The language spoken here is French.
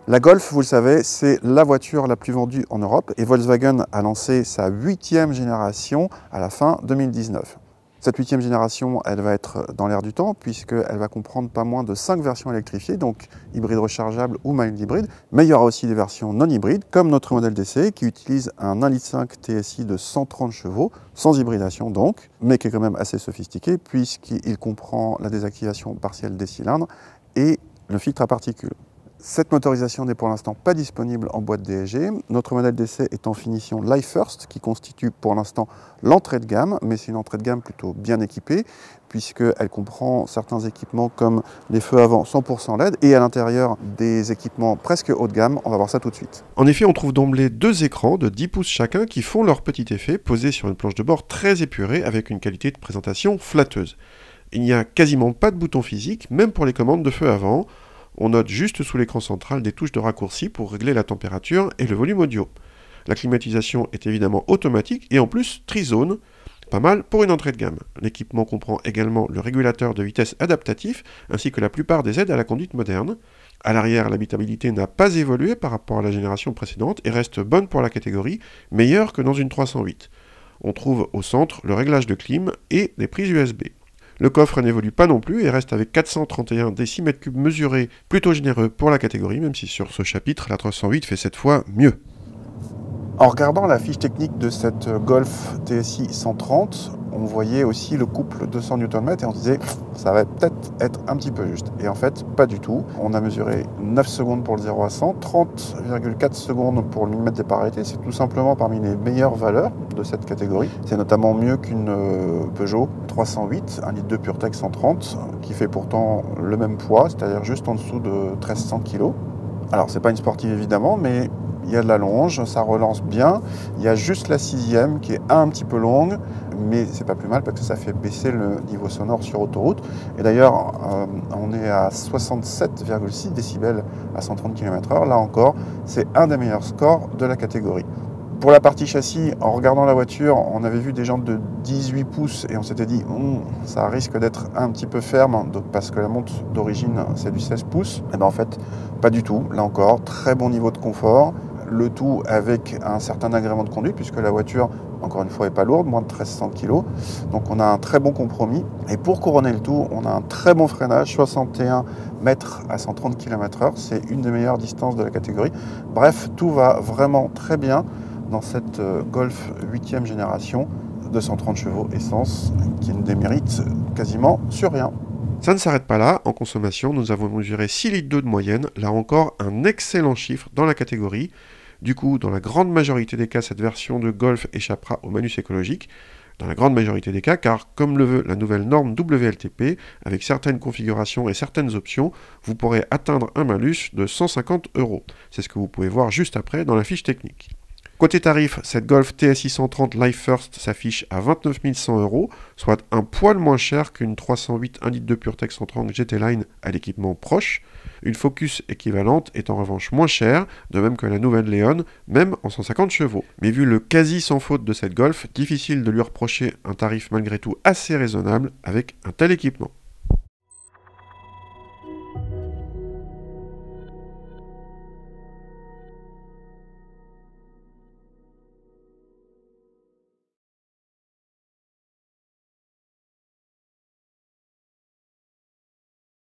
La Golf, vous le savez, c'est la voiture la plus vendue en Europe et Volkswagen a lancé sa 8e génération à la fin 2019. Cette 8e génération, elle va être dans l'air du temps puisqu'elle va comprendre pas moins de 5 versions électrifiées, donc hybride rechargeable ou mild hybride, mais il y aura aussi des versions non hybrides comme notre modèle d'essai qui utilise un 1,5 litre TSI de 130 chevaux, sans hybridation donc, mais qui est quand même assez sophistiqué puisqu'il comprend la désactivation partielle des cylindres et le filtre à particules. Cette motorisation n'est pour l'instant pas disponible en boîte DSG. Notre modèle d'essai est en finition Life First, qui constitue pour l'instant l'entrée de gamme, mais c'est une entrée de gamme plutôt bien équipée, puisqu'elle comprend certains équipements comme les feux avant 100% LED et à l'intérieur des équipements presque haut de gamme. On va voir ça tout de suite. En effet, on trouve d'emblée deux écrans de 10 pouces chacun qui font leur petit effet, posés sur une planche de bord très épurée avec une qualité de présentation flatteuse. Il n'y a quasiment pas de bouton physique, même pour les commandes de feu avant. On note juste sous l'écran central des touches de raccourci pour régler la température et le volume audio. La climatisation est évidemment automatique et en plus trizone, pas mal pour une entrée de gamme. L'équipement comprend également le régulateur de vitesse adaptatif ainsi que la plupart des aides à la conduite moderne. À l'arrière, l'habitabilité n'a pas évolué par rapport à la génération précédente et reste bonne pour la catégorie, meilleure que dans une 308. On trouve au centre le réglage de clim et des prises USB. Le coffre n'évolue pas non plus et reste avec 431 décimètres cubes mesurés, plutôt généreux pour la catégorie, même si sur ce chapitre, la 308 fait cette fois mieux. En regardant la fiche technique de cette Golf TSI 130, on voyait aussi le couple 200 Nm et on se disait ça va peut-être être un petit peu juste. Et en fait, pas du tout. On a mesuré 9 secondes pour le 0 à 100, 30,4 secondes pour le millimètre départ arrêté. C'est tout simplement parmi les meilleures valeurs de cette catégorie. C'est notamment mieux qu'une Peugeot 308, 1,2 litre PureTech 130, qui fait pourtant le même poids, c'est-à-dire juste en dessous de 1300 kg. Alors, c'est pas une sportive évidemment, mais il y a de la longe, ça relance bien. Il y a juste la 6e qui est un petit peu longue, mais c'est pas plus mal parce que ça fait baisser le niveau sonore sur autoroute. Et d'ailleurs, on est à 67,6 décibels à 130 km/h. Là encore, c'est un des meilleurs scores de la catégorie. Pour la partie châssis, en regardant la voiture, on avait vu des jantes de 18 pouces et on s'était dit ça risque d'être un petit peu ferme parce que la montre d'origine c'est du 16 pouces. Et bien en fait, pas du tout. Là encore, très bon niveau de confort. Le tout avec un certain agrément de conduite puisque la voiture, encore une fois, n'est pas lourde, moins de 1300 kg. Donc on a un très bon compromis. Et pour couronner le tout, on a un très bon freinage, 61 mètres à 130 km/h. C'est une des meilleures distances de la catégorie. Bref, tout va vraiment très bien dans cette Golf 8e génération, 230 chevaux essence, qui ne démérite quasiment sur rien. Ça ne s'arrête pas là, en consommation, nous avons mesuré 6,2 litres de moyenne, là encore un excellent chiffre dans la catégorie. Du coup, dans la grande majorité des cas, cette version de Golf échappera au malus écologique. Dans la grande majorité des cas, car comme le veut la nouvelle norme WLTP, avec certaines configurations et certaines options, vous pourrez atteindre un malus de 150 €. C'est ce que vous pouvez voir juste après dans la fiche technique. Côté tarif, cette Golf TSI 130 Life First s'affiche à 29 100 €, soit un poil moins cher qu'une 308 1 litre de PureTech 130 GT Line à l'équipement proche. Une Focus équivalente est en revanche moins chère, de même que la nouvelle Leon, même en 150 chevaux. Mais vu le quasi sans faute de cette Golf, difficile de lui reprocher un tarif malgré tout assez raisonnable avec un tel équipement.